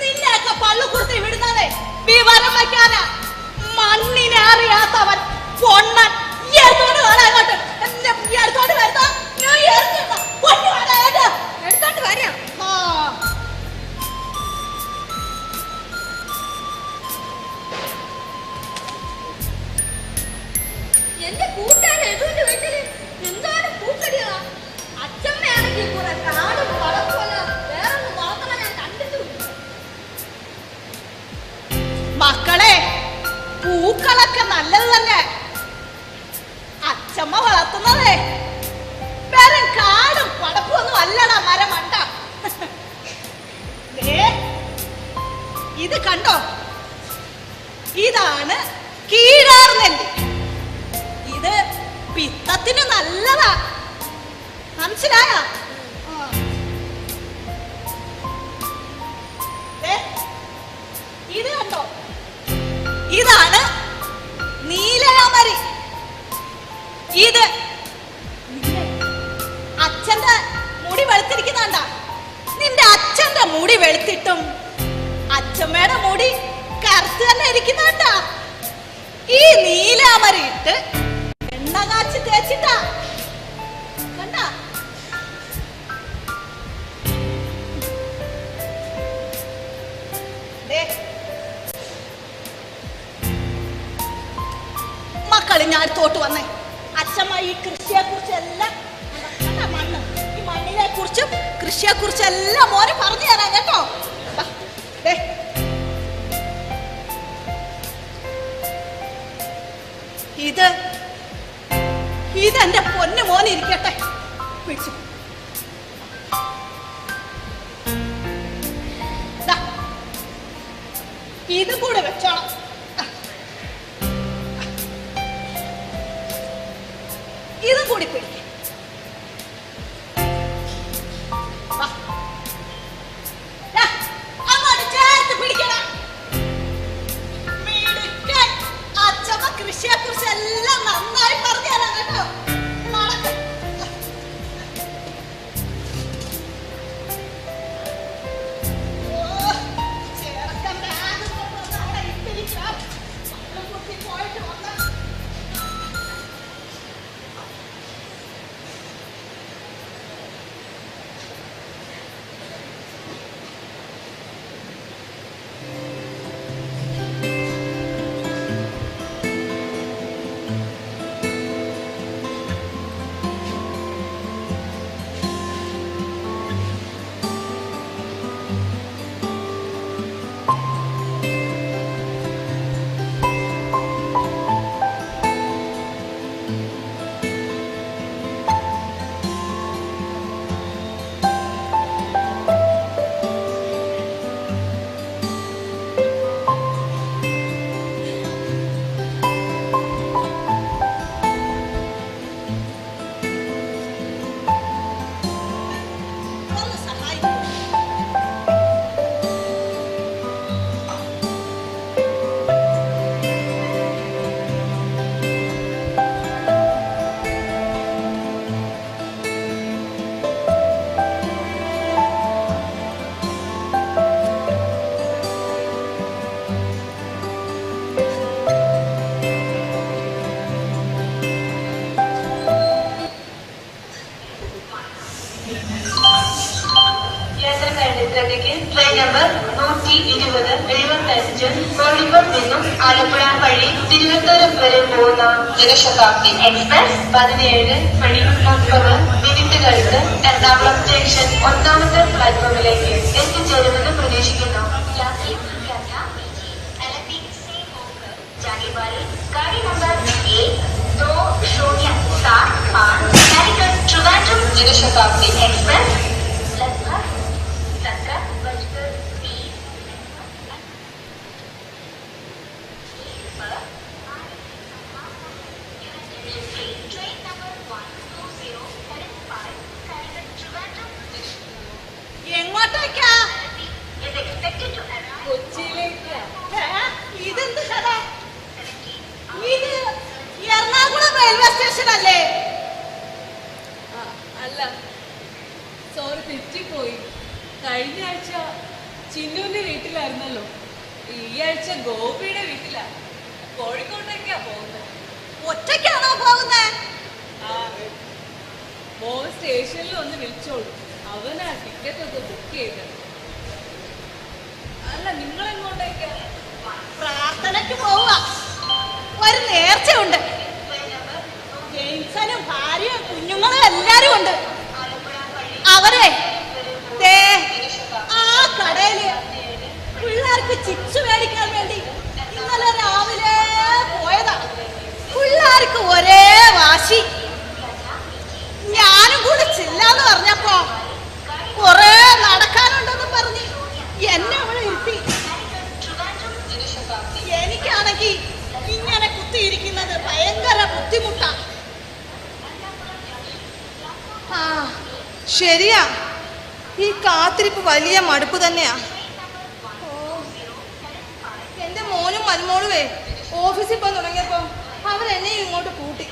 നിന്നെയൊക്കെ പള്ളിക്കുടുത്ത് വിടുന്നതേ വിവരം വയ്ക്കാനാ. മണ്ണിനെ അറിയാത്തവൻ പൊണ്ണൻ. എടുത്തോണ്ട് വേണം അങ്ങോട്ട്. എടുത്തോണ്ട് വരുന്നോ? എടുത്തോണ്ട് വരാം. എന്റെ കൂട്ടുകാരെ എഴുതിന്റെ വീട്ടില് എന്തോരം പൂക്കടികളാ. അച്ഛമ്മയാണെങ്കിൽ കുറെ കാടും വളർത്തുമല്ല, വേറൊന്നും വളർത്തണ ഞാൻ കണ്ടിട്ടില്ല. മക്കളെ, പൂക്കളൊക്കെ നല്ലത് തന്നെ. അച്ഛമ്മ വളർത്തുന്നതേ വേറെ കാടും പടപ്പൊന്നും അല്ലടാ മരമണ്ട. ഇത് കണ്ടോ, ഇതാണ് കീഴാർനെല്ലി. ഇത് പിത്തത്തിന് നല്ലതാ. മനസ്സിലായ? ഇത് കണ്ടോ, ഇതാണ് നീലയാമരി. ഇത് അച്ഛന്റെ മുടി വെളുത്തിരിക്കുന്നുണ്ട. നിന്റെ അച്ഛന്റെ മുടി വെളുത്തിട്ടും അച്ഛമ്മയുടെ മുടി കറുത്ത് തന്നെ ഇരിക്കുന്നുണ്ട. ഈ നീലാമരി ഇട്ട് എണ്ണ കാച്ചി തേച്ചിട്ടാ. കണ്ട? മക്കള് ഞാൻ തോട്ട് വന്നേ. അച്ഛമ്മ ഈ കൃഷിയെ കുറിച്ചെല്ലാം, മണ്ണ്, ഈ മണ്ണിനെ കുറിച്ചും കൃഷിയെ കുറിച്ചെല്ലാം മോനെ പറഞ്ഞു തരാം കേട്ടോ. ഇതെന്റെ പൊന്നു മോനെ ഇരിക്കട്ടെ. പിടിച്ചു. ഇതും കൂടെ വെച്ചോണം. ഇതും കൂടി പിടിക്കും. അങ്ങോട്ട് ചേർത്ത് പിടിക്കണം. അച്ഛമ്മ കൃഷിയെ കുറിച്ച് എല്ലാം നന്നായി പറഞ്ഞു തരാം കേട്ടോ. നിന്നും ആലപ്പുഴ വഴി തിരുവനന്തപുരം വരെ പോകുന്ന ജനശതാബ്ദി എക്സ്പ്രസ് 17:30 എറണാകുളം ജംഗ്ഷൻ 1ാമത്തെ പ്ലാറ്റ്ഫോമിലേക്ക് എത്തിച്ചേരുമെന്ന് പ്രതീക്ഷിക്കുന്നു. गाड़ी नंबर 12075 ट्रिवांड्रम जनशताब्दी एक्सप्रेस लगभग 17:30 train number 12075 Trivandrum എങ്ങോട്ടേക്കാ? is expected to arrive കൊച്ചിയിലേക്ക്. ഇതെന്ത് കഥ? ഇത് എറണാകുളം റെയിൽവേ സ്റ്റേഷൻ അല്ലേ? അല്ല, സോറി, തെറ്റിപ്പോയി. കഴിഞ്ഞ ആഴ്ച ചിന്നുവിന്റെ വീട്ടിലായിരുന്നല്ലോ, ഈ ആഴ്ച ഗോപിയുടെ വീട്ടിലാ. കോഴിക്കോട്ടേക്കാ പോകുന്നത്. ഒറ്റയ്ക്കാണോ പോകുന്നേ? മോൻ സ്റ്റേഷനിൽ ഒന്ന് വിളിച്ചോളൂ, അവനാ ടിക്കറ്റ് ഒക്കെ ബുക്ക് ചെയ്തത്. അല്ല, നിങ്ങൾ എങ്ങോട്ടേക്കാ? പ്രാർത്ഥനയ്ക്ക് പോവാ. ഒരു നേർച്ചയുണ്ട്. ജെയിംസനും ഭാര്യയും കുഞ്ഞുങ്ങളും എല്ലാരും ഉണ്ട്. അവരെ ദേ ആ കടയില് പിള്ളേർക്ക് ചിപ്സ് മേടിക്കാൻ വേണ്ടി ഇന്നലെ രാവിലെ പോയതാ. പിള്ളേർക്ക് ഒരേ വാശി. ഞാനും കൂടെ ചെല്ലാന്ന് പറഞ്ഞപ്പോ കൊറേ നടക്കാനുണ്ടെന്നും പറഞ്ഞ് എന്നെ അവിടെ ഇരുത്തി. എനിക്കാണെങ്കിൽ ഇങ്ങനെ കുത്തിയിരിക്കുന്നത് ഭയങ്കര ബുദ്ധിമുട്ടാ. ആ ശരിയാ, ഈ കാത്തിരിപ്പ് വലിയ മടുപ്പ് തന്നെയാ. എന്റെ മോനും മരുമോളുവേ ഓഫീസിൽ പോയി തുടങ്ങിയപ്പോ അവരെന്നെയും ഇങ്ങോട്ട് കൂട്ടി.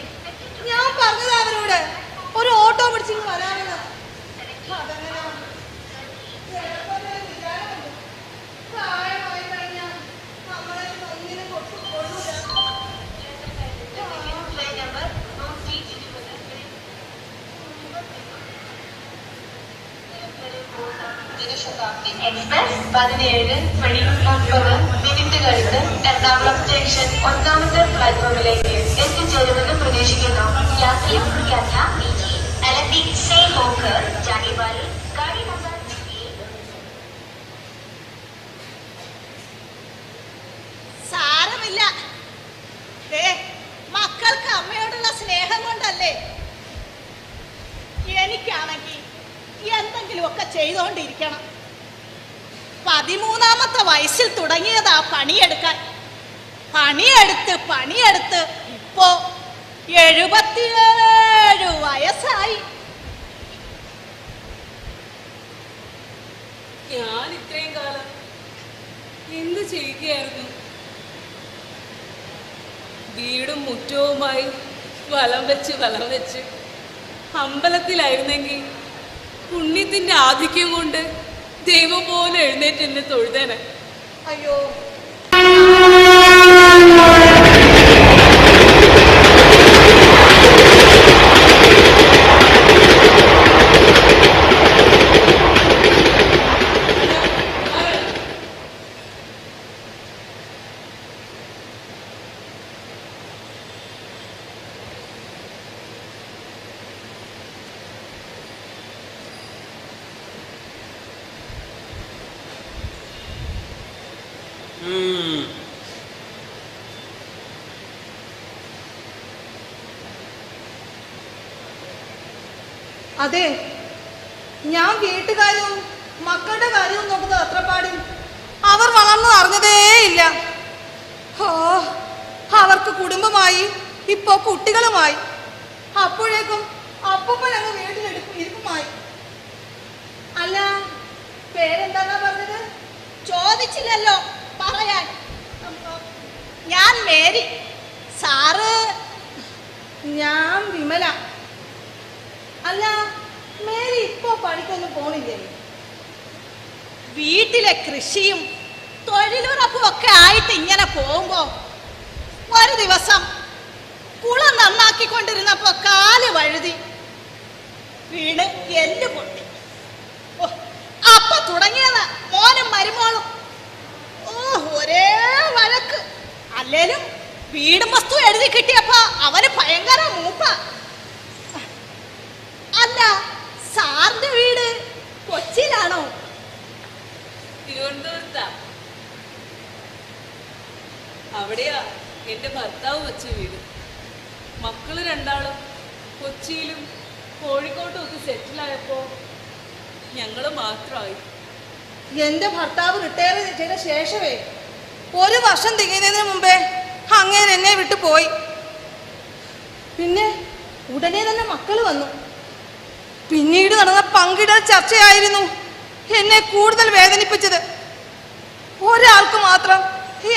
ഞാൻ പറഞ്ഞതാ അവരോട് ഒരു ഓട്ടോ പിടിച്ചിങ്ങ് വരാമെന്ന്. അതെങ്ങനെയാ? പ്രായമായി കഴിഞ്ഞാൽ നമ്മളെ ഒന്നിനും കൊള്ളൂല. ജനശതാബ്ദി എക്സ്പ്രസ് 17:30 എറണാകുളം ജംഗ്ഷൻ 1ാമത്തെ പ്ലാറ്റ്ഫോമിലേക്ക് എത്തിച്ചേരുമെന്ന് പ്രതീക്ഷിക്കുന്നു. गाड़ी नंबर സാരമില്ല. മക്കൾക്ക് അമ്മയോടുള്ള സ്നേഹം കൊണ്ടല്ലേ. എനിക്കാണെങ്കിൽ എന്തെങ്കിലുമൊക്കെ ചെയ്തോണ്ടിരിക്കണം. 13ാമത്തെ വയസ്സിൽ തുടങ്ങിയതാ പണിയെടുക്കാൻ. പണിയെടുത്ത് ഇപ്പോ 77 വയസ്സായി. ഞാൻ ഇത്രയും കാലം എന്ത് ചെയ്യുകയായിരുന്നു? വീടും മുറ്റവുമായി വലം വെച്ച് അമ്പലത്തിലായിരുന്നെങ്കിൽ പുണ്യത്തിന്റെ ആധിക്യം കൊണ്ട് ദൈവം പോലെ എഴുന്നേറ്റ് എന്നെ തൊഴുതേനെ. അയ്യോ, അതെ, ഞാൻ വീട്ടുകാര്യവും മക്കളുടെ കാര്യവും നോക്കുന്നത് അത്ര പാടും അവർ വളർന്നു അറിഞ്ഞതേയില്ല. ഓ, അവർക്ക് കുടുംബമായി, ഇപ്പോ കുട്ടികളുമായി. അപ്പോഴേക്കും അപ്പൂപ്പൻ അങ്ങ് വീട്ടിലിരിപ്പുമായി. അല്ല, പേരെന്താന്നാ പറഞ്ഞത്? ചോദിച്ചില്ലല്ലോ പറയാൻ. ഞാൻ മേരി. സാറ്? ഞാൻ വിമല. അല്ല, മേരി ഇപ്പോ പണിക്കൊന്നും പോണില്ലേ? വീട്ടിലെ കൃഷിയും തൊഴിലുറപ്പും ഒക്കെ ആയിട്ട് ഇങ്ങനെ പോകുമ്പോ ഒരു ദിവസം കുളം നന്നാക്കിക്കൊണ്ടിരുന്നപ്പോ കാല് വഴുതി വീണ് എല്ല് പൊട്ടി. അപ്പൊ തുടങ്ങിയതാ മോനും മരുമോളും. ഒരേ വഴക്ക്. അല്ലേലും വീടും വസ്തു എഴുതി കിട്ടിയപ്പോ അവന് ഭയങ്കര മൂപ്പ. അല്ല, സാറിന്റെ വീട് കൊച്ചിയിലാണോ? തിരുവനന്തപുരത്താ. അവിടെയാ എന്റെ ഭർത്താവ് വെച്ച വീട്. മക്കള് രണ്ടാളും കൊച്ചിയിലും കോഴിക്കോട്ടും ഒക്കെ സെറ്റിലായപ്പോ ഞങ്ങള് മാത്രമായി. എന്റെ ഭർത്താവ് റിട്ടയർ ചെയ്ത ശേഷമേ 1 വർഷം തികയുന്നതിന് മുമ്പേ അങ്ങേര് എന്നെ വിട്ടു പോയി. പിന്നെ ഉടനെ തന്നെ മക്കൾ വന്നു. പിന്നീട് നടന്ന പങ്കിടൽ ചർച്ചയായിരുന്നു എന്നെ കൂടുതൽ വേദനിപ്പിച്ചത്. ഒരാൾക്ക് മാത്രം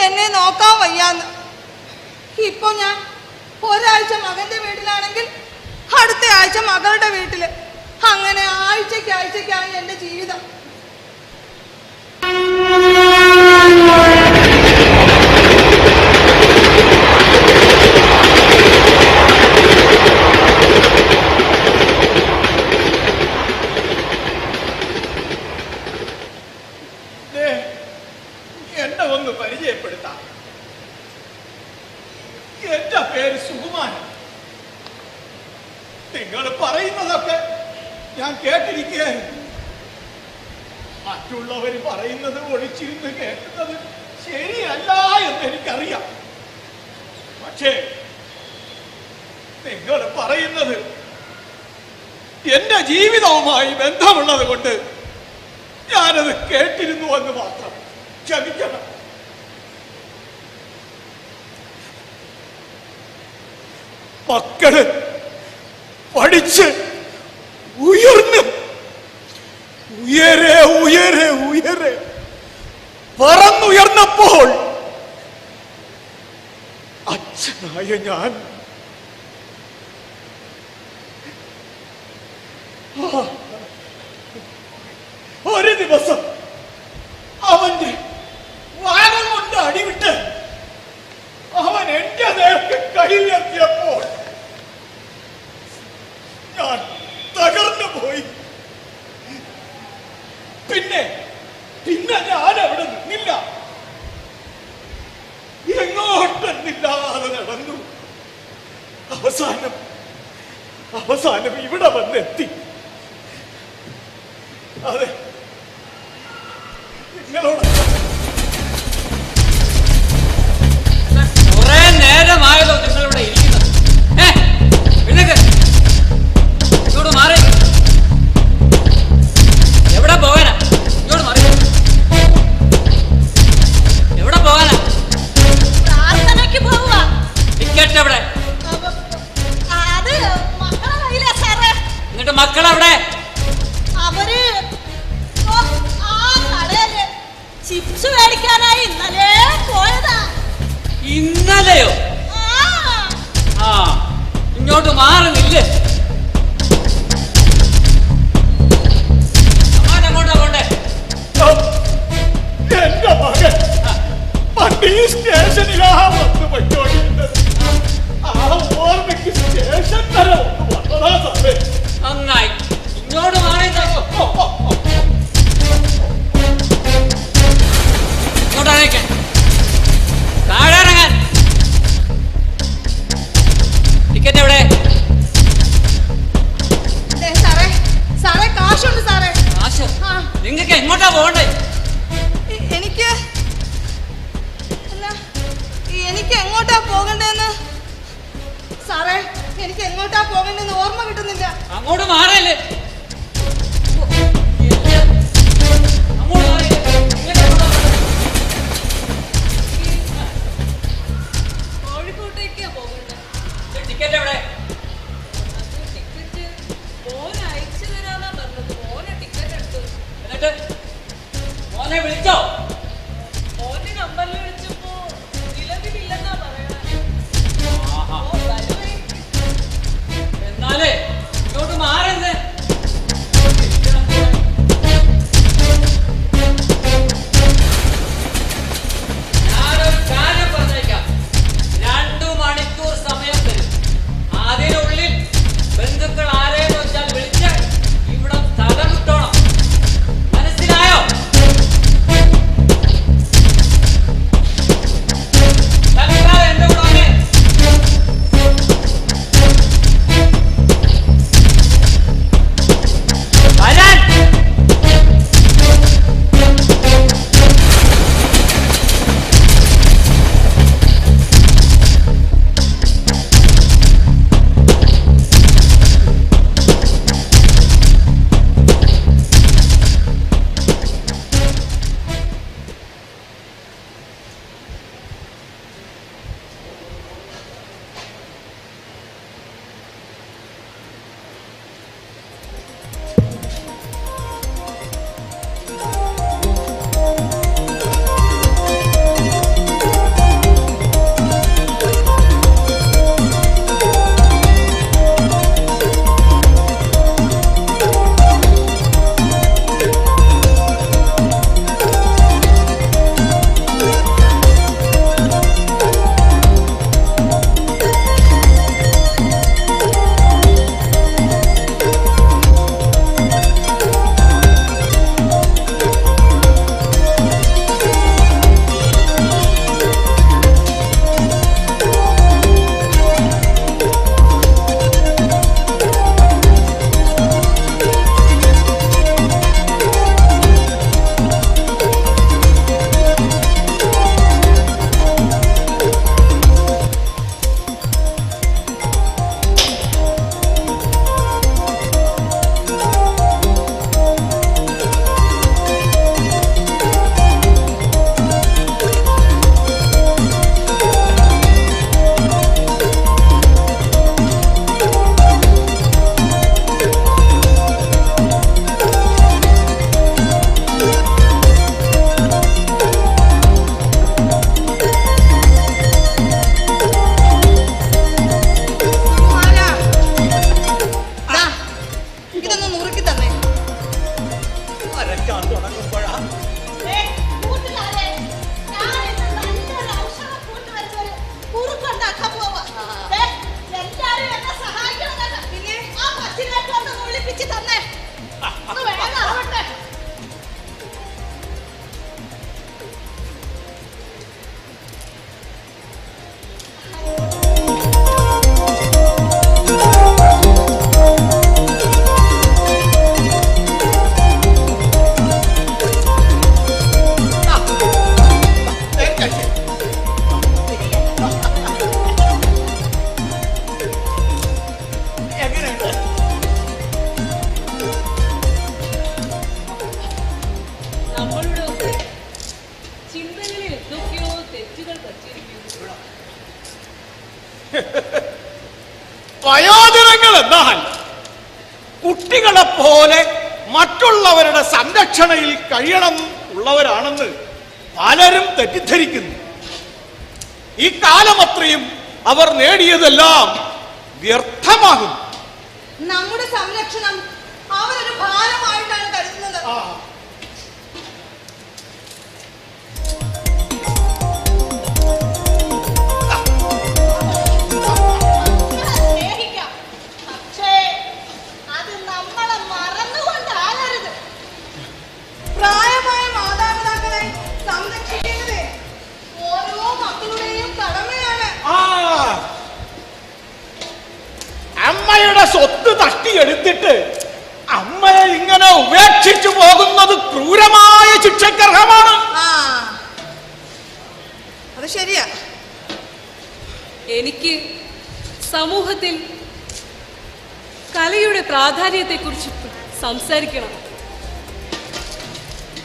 എന്നെ നോക്കാൻ വയ്യാന്ന്. ഇപ്പൊ ഞാൻ ഒരാഴ്ച മകന്റെ വീട്ടിലാണെങ്കിൽ അടുത്ത ആഴ്ച മകളുടെ വീട്ടില്. അങ്ങനെ ആഴ്ചക്കാണ് എന്റെ ജീവിതം. എന്നെ ഒന്ന് പരിചയപ്പെടുത്താം. എന്റെ പേര് സുകുമാരൻ. നിങ്ങൾ പറയുന്നതൊക്കെ ഞാൻ കേട്ടിരിക്കുകയായിരുന്നു. മറ്റുള്ളവർ പറയുന്നത് ഒളിച്ചിരുന്ന് കേൾക്കുന്നത് ശരിയല്ല എന്ന് എനിക്കറിയാം. പക്ഷേ നിങ്ങൾ പറയുന്നത് എന്റെ ജീവിതവുമായി ബന്ധമുള്ളത് കൊണ്ട് ഞാനത് കേട്ടിരുന്നു എന്ന് മാത്രം. ക്ഷമിക്കണം. മക്കള് പഠിച്ച് ഉയർന്ന് ഉയരെ ഉയരെ ഉയരെ പറന്നുയർന്നപ്പോൾ അച്ഛനായ ഞാൻ ഒരു ദിവസം അവന്റെ വാനം കൊണ്ട് അടിവിട്ട് അവൻ എന്റെ നേർക്ക് കൈ ഉയർത്തിയപ്പോൾ ഞാൻ തകർന്നു പോയി. പിന്നെ ഞാൻ അവിടെ നിന്നില്ല. എങ്ങോട്ടെന്നില്ലാതെ നടന്നു. അവസാനം ഇവിടെ വന്നെത്തി. അതെ, നിങ്ങളോട് കുറെ നേരമായല്ലോ നിങ്ങളിവിടെ ഇരിക്കുന്നത്. ഇങ്ങോട്ട് മാറി. എവിടെ പോകാനാ? ഇങ്ങോട്ട് മാറി. എവിടെ പോകാനാ? പ്രാർത്ഥനയ്ക്ക് പോവുക. ടിക്കറ്റ് എവിടെ? അത് മക്കളെ കയ്യിലാ സാറേ. എന്നിട്ട് മക്കളെവിടെ? അവര് ആ കടയില് ചിപ്സ് മേടിക്കാനായി ഇന്നലെ പോയതാ. ഇന്നലെയോ? ആ, ഇങ്ങോട്ട് മാറുന്നില്ലേ? അങ്ങോട്ടാ പോണ്ടേ? എന്റെ മകൻ പണ്ട് ഈ സ്റ്റേഷനിലാ വന്ന് പറ്റോണ്ടിരുന്നത്. ആ ഓർമ്മയ്ക്ക് സ്റ്റേഷൻ വരെ ഒന്ന് വന്നതാ സാറേ. നന്നായി. ഇങ്ങോട്ട് മാറി. ഇങ്ങോട്ടേക്ക് താഴെ ഇറങ്ങാൻ. ടിക്കറ്റ് എവിടെ? സാറേ കാശുണ്ട് സാറേ. കാശ്? നിങ്ങൾക്ക് എങ്ങോട്ടാ പോകണ്ടേ? എനിക്ക് എങ്ങോട്ടാ പോകണ്ടെന്ന് സാറേ, എനിക്ക് എങ്ങോട്ടാ പോകണ്ടെന്ന് ഓർമ്മ കിട്ടുന്നില്ല. അങ്ങോട്ട് മാറല്ലേ? കോഴിക്കോട്ടേക്കാ പോകണ്ടേ? ടിക്കറ്റ് എവിടെ? ടിക്കറ്റ് മോൻ അയച്ചു തരാന്നാ പറഞ്ഞത്. മോനെ ടിക്കറ്റ് എടുത്തു. എന്നിട്ട് മോനെ വിളിച്ചോ? മോന്റെ നമ്പറിൽ വിളിച്ചപ്പോ നിലവിലില്ലെന്നാ പറയണേ. എന്നാലേ ഇങ്ങോട്ട് മാറുന്നേ. ഞാനൊരു കാര്യം പറഞ്ഞേക്കാം. 2 മണിക്കൂർ സമയം തരും. വയോജനങ്ങൾ എന്നാൽ കുട്ടികളെ പോലെ മറ്റുള്ളവരുടെ സംരക്ഷണയിൽ കഴിയണം ഉള്ളവരാണെന്ന് പലരും തെറ്റിദ്ധരിക്കുന്നു. ഈ കാലമത്രയും അവർ നേടിയതെല്ലാം വ്യർത്ഥമാകും. നമ്മുടെ സംരക്ഷണം അവരൊരു ഭാരമായിട്ടാണ് കരുതുന്നത്. സ്നേഹിക്കാം, പക്ഷേ അത് നമ്മളെ മറന്നുകൊണ്ടാകരുത്. പ്രായമായ മാതാപിതാക്കളെ സംരക്ഷിക്കുന്നത് ഓരോ മക്കളുടെയും കടമയാണ്. അമ്മയുടെ സ്വത്ത് തട്ടിയെടുത്തിട്ട് അമ്മയെ ഇങ്ങനെ ഉപേക്ഷിച്ചു പോകുന്നത് ക്രൂരമായ ശിക്ഷക്കർഹമാണ്. അത് ശരിയാ. എനിക്ക് സമൂഹത്തിൽ കലയുടെ പ്രാധാന്യത്തെക്കുറിച്ച് സംസാരിക്കണം.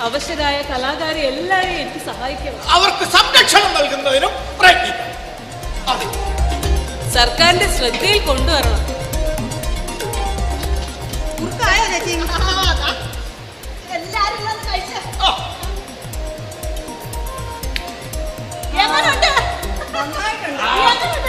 അവശരായ കലാകാരെ എല്ലാവരെയും എനിക്ക് സഹായിക്കണം. അവർക്ക് സംരക്ഷണം നൽകുന്നതിനും പ്രയത്നിക്കണം. സർക്കാരിന്റെ ശ്രദ്ധയിൽ കൊണ്ടുവരണം. എല്ലാരും വന്ന് കഴിച്ചോ? എങ്ങനുണ്ട്? നന്നായിട്ടുണ്ട്. എങ്ങനുണ്ട്?